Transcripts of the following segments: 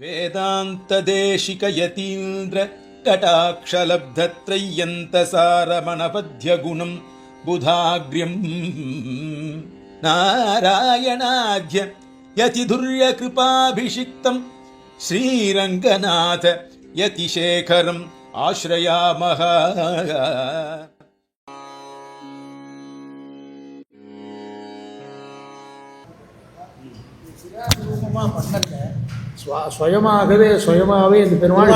ವೇದಾಂತದೇಶಿಕಯತೀಂದ್ರ ಕಟಾಕ್ಷಲಬ್ಧತ್ರಯ್ಯಂತಸಾರಮಣಪದ್ಯಗುಣಂ ಬುಧಾಗ್ರ್ಯಂ ನಾರಾಯಣಾಧ್ಯ ಯತಿಧುರ್ಯಕೃಪಾಭಿಷಿಕ್ತಂ ಶ್ರೀರಂಗನಾಥ ಯತಿಶೇಖರಂ ಆಶ್ರಯಾಮಃ. சுயமாகவே இந்த பெருமாள்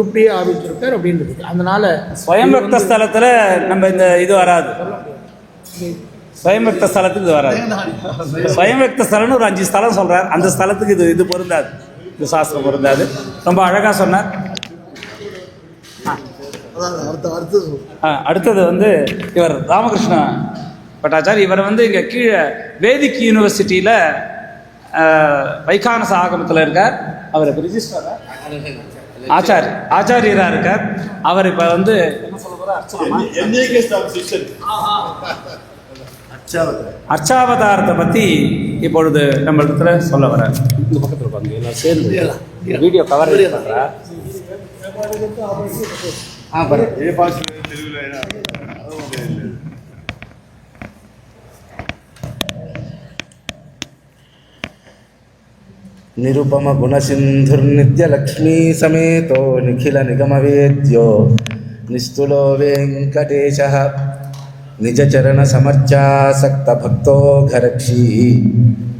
இப்படியே ஆரம்பிச்சிருக்கார் அப்படின்றது. அதனால ஸ்வயம்பக்த ஸ்தலத்தில் நம்ம இந்த இது வராது, ஸ்வயம்பக்த ஸ்தலத்துக்கு இது வராது. ஸ்வயம்பக்த ஸ்தலம்னு ஒரு 5 ஸ்தலம் சொல்கிறார், அந்த ஸ்தலத்துக்கு இது பொருந்தாது, இது சாஸ்திரம் பொருந்தாது. ரொம்ப அழகாக சொன்னார். அடுத்தது இவர் ராமகிருஷ்ண பட்டாச்சார். இவர் இங்கே கீழே வேதிக் யூனிவர்சிட்டியில் வைகானச ஆகமத்தில் இருக்கார். அவர் இப்போ ரிஜிஸ்டர் ஆச்சாரியராக இருக்கார். அவர் இப்போ என்ன சொல்ல போகிறார், அர்ச்சாவதாரத்தை பற்றி இப்பொழுது நம்ம இடத்துல சொல்ல வர. இந்த பக்கத்தில் இருப்பாங்க எல்லாம் சேர்ந்து வீடியோ கவர் பண்ணுறா. निरुपम गुणसिन्धुर्नित्यलक्ष्मी समेतो निखिल निगमवेद्यो निस्तुलो वेङ्कटेशः निजचरण समर्चासक्तभक्तो घरक्षी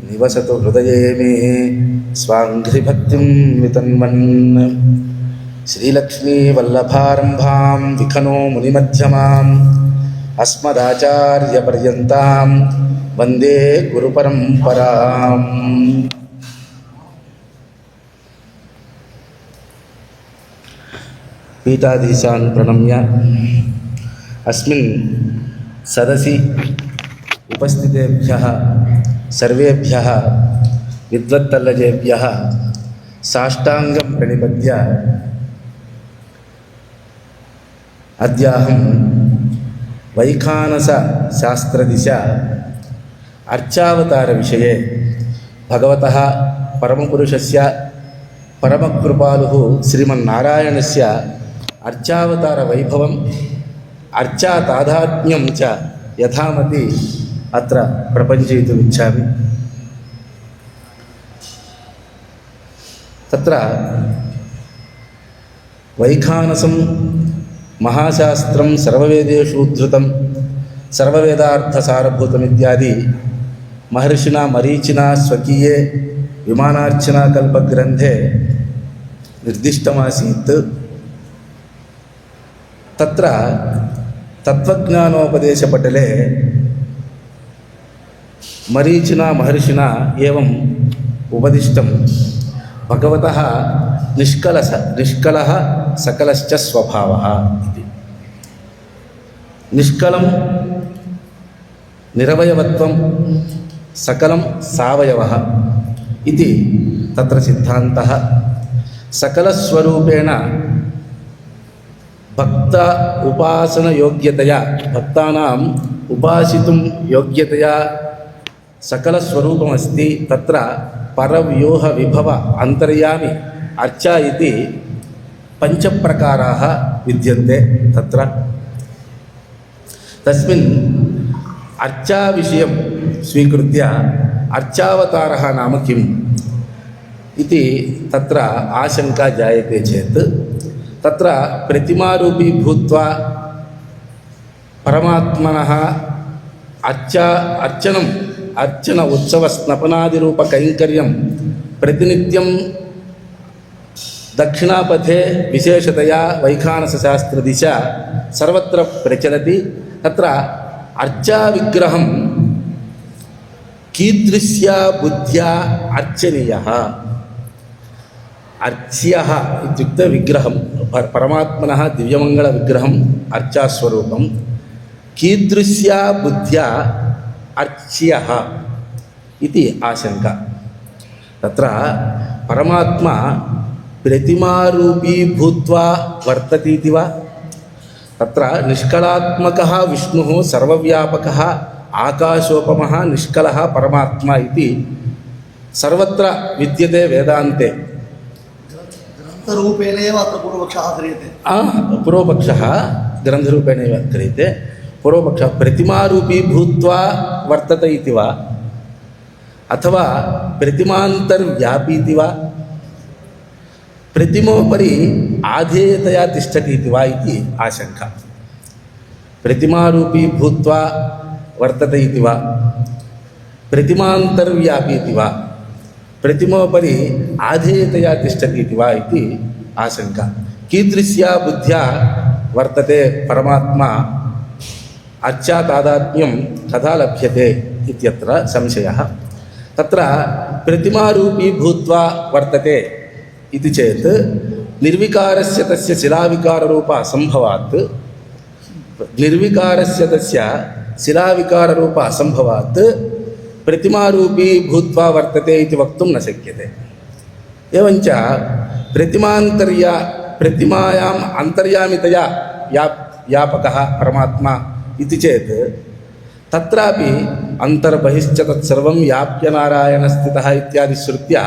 निवसतु हृदये मे स्वाङ्घ्रिभक्तिं वितन्वन्. श्रीलक्ष्मी वल्लभारम्भां विखनो मुनिमध्यमाम् अस्मदाचार्यपर्यन्तां वन्दे गुरुपरम्पराम्. पीठाधीशान् प्रणम्य अस्मिन् सदसि उपस्थितेभ्यः सर्वेभ्यः विद्वत्तल्लजेभ्यः साष्टाङ्गं प्रणिपत्य अद्याहं वैखानसशास्त्रदिशा अर्चावतारविषये भगवतः परमपुरुषस्य परमकृपालुः श्रीमन्नारायणस्य अर्चावतार वैभवं अर्चातादात्म्यं च यथामति अत्र प्रपञ्चयितुम् इच्छामि. तत्र वैखानसं महाशास्त्रं सर्ववेदेषु उद्धृतं सर्ववेदार्थसारभूतम् इत्यादि महर्षिणा मरीचिना स्वकीये विमानार्चनाकल्पग्रन्थे निर्दिष्टमासीत्. तत्र तत्त्वज्ञानोपदेशपटले मरीचिना महर्षिणा एवम् उपदिष्टं भगवतः निष्कलः सकलश्च स्वभावः इति. निष्कलं निरवयवत्वं सकलं सावयवः इति तत्र सिद्धान्तः. सकलस्वरूपेण भक्त उपासनयोग्यतया भक्तानाम् उपासितुं योग्यतया सकलस्वरूपमस्ति. तत्र परव्यूहविभव अन्तर्यामि अर्चा इति 5 प्रकाराः विद्यन्ते. तत्र तस्मिन् अर्चाविषयं स्वीकृत्य अर्चावतारः नाम किम् इति तत्र आशंका जायते चेत् तत्र प्रतिमारूपी भूत्वा परमात्मनः अर्चन उत्सवस्नपनादिरूपकैङ्कर्यं प्रतिनित्यं दक्षिणापथे विशेषतया वैखानसशास्त्रदिशा सर्वत्र प्रचलति. तत्र अर्चाविग्रहं कीदृश्या बुद्ध्या अर्चनीयः. अर्च्यः इत्युक्ते विग्रहं परमात्मनः दिव्यमङ्गलविग्रहम् अर्चास्वरूपं कीदृश्या बुद्ध्या अर्च्यः इति आशंका. तत्र परमात्मा प्रतिमारूपी भूत्वा वर्ततीति वा? तत्र निष्कलात्मकः विष्णुः सर्वव्यापकः आकाशोपमः निष्कलः परमात्मा इति सर्वत्र विद्यते वेदान्ते. ग्रन्थरूपेणैव अत्र पूर्वपक्षः आचर्यते। पूर्वपक्षः ग्रन्थरूपेणैव क्रियते। पूर्वपक्षः प्रतिमारूपी भूत्वा वर्तते इति वा अथवा प्रतिमान्तर्व्यापी इति वा प्रतिमोपरि आधेयतया तिष्ठति इति वा इति आशङ्का। प्रतिमारूपी भूत्वा वर्तते इति वा प्रतिमान्तर्व्यापी इति वा प्रतिमोपरि आधेयतया तिष्ठति इति वा इति आशङ्का। कीदृश्या बुद्ध्या वर्तते परमात्मा अर्चा तादात्म्यं कदा लभ्यते इत्यत्र संशयः। तत्र प्रतिमारूपी भूत्वा वर्तते इति चेत् निर्विकारस्य तस्य शिलाविकाररूप असम्भवात् निर्विकारस्य तस्य शिलाविकाररूप असम्भवात् प्रतिमारूपी भूत्वा वर्तते इति वक्तुं न शक्यते। एवञ्च प्रतिमायाम् अन्तर्यामितया व्यापकः परमात्मा इति चेत् तत्रापि अन्तर्बहिश्च तत्सर्वं व्याप्य नारायणस्थितः इत्यादि श्रुत्या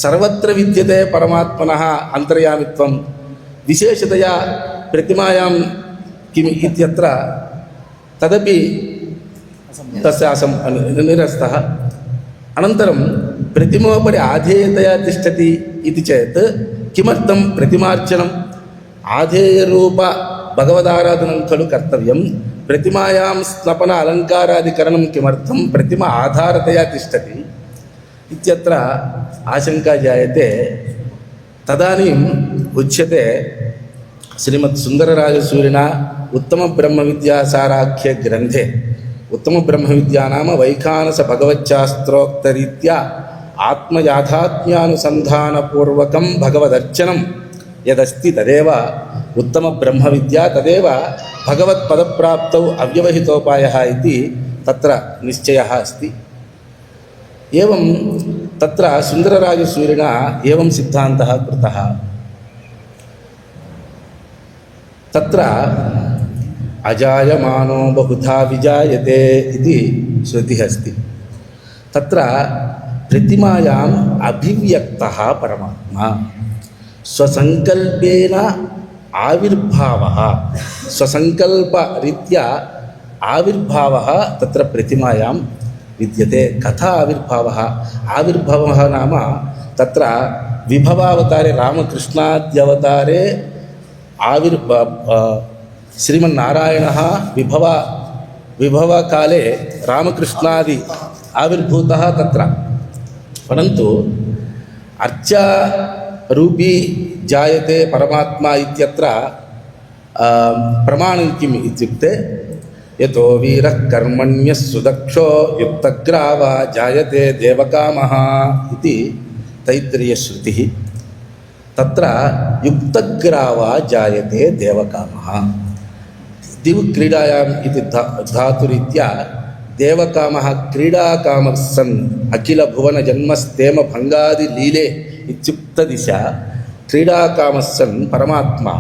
सर्वत्र विद्यते परमात्मनः अन्तर्यामित्वं विशेषतया प्रतिमायां किम् इत्यत्र तदपि तस्य निरस्तः। अनन्तरं प्रतिमोपरि आधेयतया तिष्ठति इति चेत् किमर्थं प्रतिमार्चनम् आधेयरूप भगवदाराधनं खलु कर्तव्यं प्रतिमायां स्नपन अलङ्कारादिकरणं किमर्थं प्रतिमा आधारतया तिष्ठति इत्यत्र आशङ्का जायते। तदानीम् उच्यते श्रीमत्सुन्दरराजसूरिणा उत्तमब्रह्मविद्यासाराख्ये ग्रन्थे उत्तमब्रह्मविद्या नाम वैखानसभगवच्छास्त्रोक्तरीत्या आत्मयाथात्म्यानुसन्धानपूर्वकं भगवदर्चनं यदस्ति तदेव उत्तमब्रह्मविद्या तदेव भगवत्पदप्राप्तौ अव्यवहितोपायः इति तत्र निश्चयः अस्ति। एवं तत्र सुन्दरराजसूरिणा एवं सिद्धान्तः कृतः। तत्र अजायमानो बहुधा विजायते इति श्रुतिः अस्ति। तत्र प्रतिमायाम् अभिव्यक्तः परमात्मा स्वसङ्कल्पेन आविर्भावः स्वसङ्कल्परीत्या आविर्भावः तत्र प्रतिमायां विद्यते। कथा आविर्भावः नाम तत्र विभवावतारे रामकृष्णाद्यवतारे श्रीमन्नारायणः विभवकाले रामकृष्णादि आविर्भूतः तत्र। परन्तु अर्चारूपी जायते परमात्मा इत्यत्र प्रमाणं किम् इत्युक्ते यतो वीरः कर्मण्यः सुदक्षो युक्तग्रावा जायते देवकामः इति तैत्तिरीयश्रुतिः। तत्र युक्तग्रावा जायते देवकामः दिवक्रीडायाम् इति धातुरीत्या देवकामः क्रीडाकामः सन् अखिलभुवनजन्मस्थेमभङ्गादिलीले इत्युक्तदिशा क्रीडाकामः सन् परमात्मा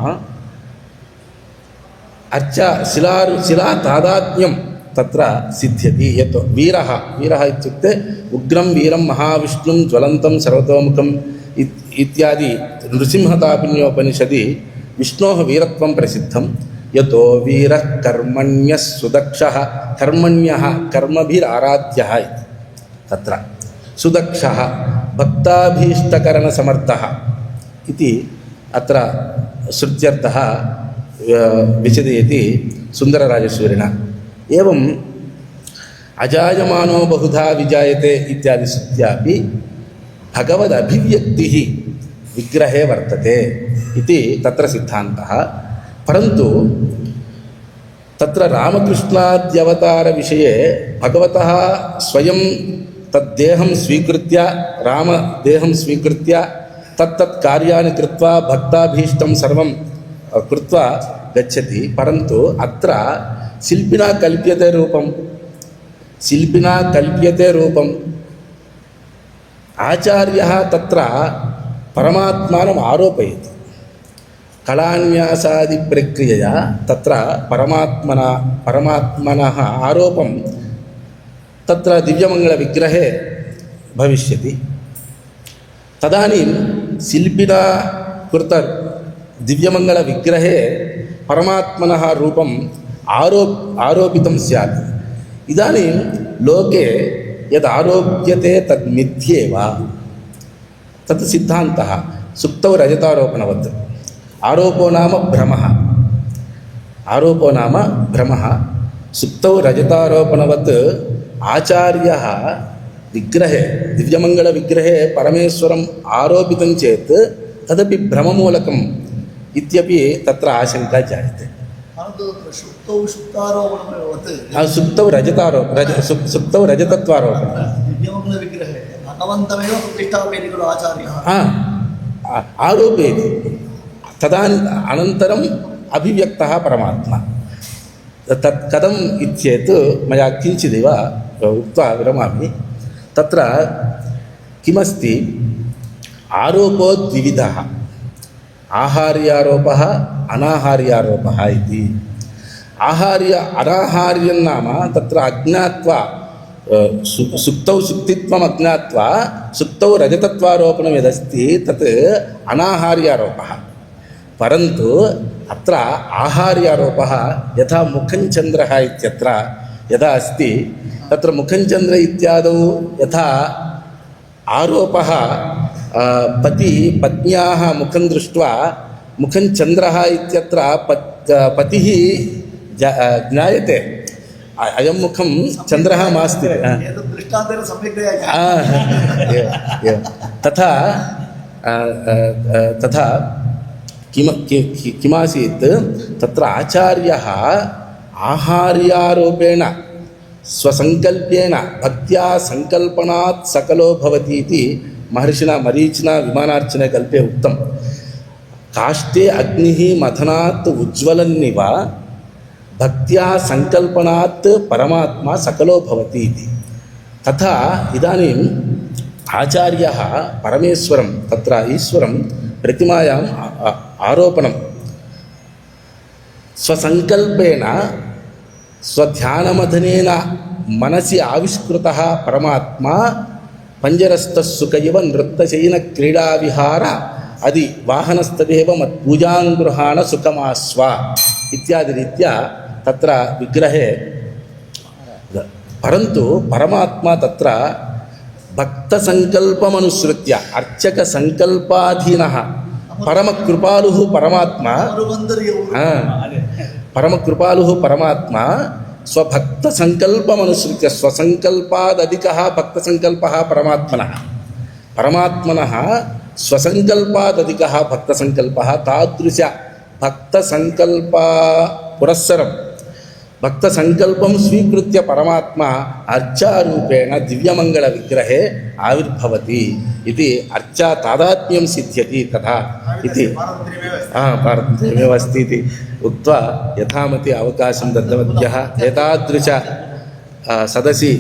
शिला तादात्म्यं तत्र सिद्ध्यति। यत् वीरः इत्युक्ते उग्रं वीरं महाविष्णुं ज्वलन्तं सर्वतोमुखम् इत्यादि नृसिंहतापिन्योपनिषदि विष्णोः वीरत्वं प्रसिद्धं। यतो वीरः कर्मण्यः सुदक्षः कर्मण्यः कर्मभिराराध्यः इति तत्र सुदक्षः भक्ताभीष्टकरणसमर्थः इति अत्र श्रुत्यर्थः विचदयति सुन्दरराजसूरिणा। एवं अजायमानो बहुधा विजायते इत्यादि श्रुत्यापि भगवदभिव्यक्तिः विग्रहे वर्तते इति तत्र सिद्धान्तः। परन्तु तत्र रामकृष्णाद्यवतारविषये भगवतः स्वयं तद्देहं स्वीकृत्य रामदेहं स्वीकृत्य तत्तत् कार्याणि कृत्वा भक्ताभीष्टं सर्वं कृत्वा गच्छति। परन्तु अत्र शिल्पिना कल्प्यते रूपम् आचार्यः तत्र परमात्मानम् आरोपयति। कलान्यासादिप्रक्रियया तत्र परमात्मनः आरोपं तत्र दिव्यमङ्गलविग्रहे भविष्यति। तदानीं शिल्पिना कृतर् दिव्यमङ्गलविग्रहे परमात्मनः रूपम् आरोपितं स्यात्। इदानीं लोके यद् आरोप्यते तद् मिथ्येव, तत् सिद्धान्तः। सुप्तौ रजतारोपणवत्। आरोपो नाम भ्रमः, आरोपो नाम भ्रमः। सुप्तौ रजतारोपणवत् आचार्यः विग्रहे, दिव्यमङ्गलविग्रहे परमेश्वरम् आरोपितं चेत् तदपि भ्रममूलकम् इत्यपि तत्र आशङ्का जायते। परन्तु सुप्तौ सुप्तारोपणमेवत् सुप्तौ रजतत्वारोपणं। दिव्यमङ्गलविग्रहे भगवन्तमेव प्रतिष्ठापयति खलु आचार्यः। आरोपयति, तदनन्तरम् अभिव्यक्तः परमात्मा। तत् कथम् इत्येत् मया किञ्चिदेव उक्त्वा विरमामि। तत्र किमस्ति, आरोपो द्विविधः, आहार्यारोपः अनाहार्यारोपः इति। अनाहार्यं नाम तत्र अज्ञात्वा सुप्तौ सुप्तित्वम् अज्ञात्वा सुप्तौ रजतत्वारोपणं यदस्ति तत् अनाहार्यारोपः। परन्तु अत्र आहार्यारोपः यथा मुखञ्चन्द्रः इत्यत्र यदा अस्ति, तत्र मुखञ्चन्द्र इत्यादौ यथा आरोपः पत्न्याः मुखं दृष्ट्वा मुखञ्चन्द्रः इत्यत्र पतिः ज्ञायते, अयं मुखं चन्द्रः मास्ति। एतत् दृष्टान्तेन सम्यक्तया तथा किमासीत्, तत्र आचार्यः आहार्यारोपेण स्वसङ्कल्पेन भक्त्या सङ्कल्पनात् सकलो भवति इति महर्षिणा मरीचिना विमानार्चने कल्पे उक्तं। काष्ठे अग्निः मथनात् उज्ज्वलन्निव भक्त्या सङ्कल्पनात् परमात्मा सकलो भवति इति। तथा इदानीम् आचार्यः परमेश्वरं, तत्र ईश्वरं प्रतिमायाम् आरोपणं स्वसङ्कल्पेन स्वध्यानमथनेन मनसि आविष्कृतः परमात्मा पञ्जरस्थः सुख इव नृत्यशयनक्रीडाविहार अदि वाहनस्तदेव मत्पूजाङ्गृहाण सुखमास्व इत्यादिरीत्या तत्र विग्रहे। परन्तु परमात्मा तत्र भक्तसङ्कल्पमनुसृत्य अर्चकसङ्कल्पाधीनः परमकृपालुः परमात्मा, परमकृपालुः परमात्मा स्वभक्तसङ्कल्पमनुसृत्य, स्वसङ्कल्पादधिकः भक्तसङ्कल्पः परमात्मनः स्वसङ्कल्पादधिकः भक्तसङ्कल्पः। तादृश भक्तसङ्कल्प पुरस्सरं भक्तसङ्कल्पं स्वीकृत्य परमात्मा अर्चारूपेण दिव्यमङ्गलविग्रहे आविर्भवति इति, अर्चा तादात्म्यं सिद्ध्यति तथा इति पारतन्त्र्यमेव अस्ति इति उक्त्वा यथामति अवकाशं दत्तवत्यः। एतादृश सदसि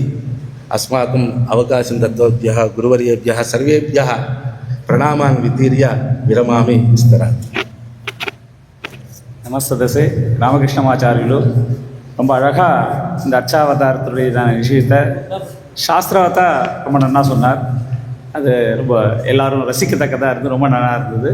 अस्माकम् अवकाशं दत्तवत्यः गुरुवर्येभ्यः सर्वेभ्यः प्रणामान् वितीर्य विरमामि विस्तरात्। நமஸ்தே ராமகிருஷ்ணமாச்சாரியுலு ரொம்ப அழகாக இந்த அர்ச்சாவதாரத்துடைய விஷயத்தை சாஸ்திரவத்தாக ரொம்ப நன்னா சொன்னார். அது ரொம்ப எல்லாரும் ரசிக்கத்தக்கதாக இருந்து ரொம்ப நல்லா இருந்தது.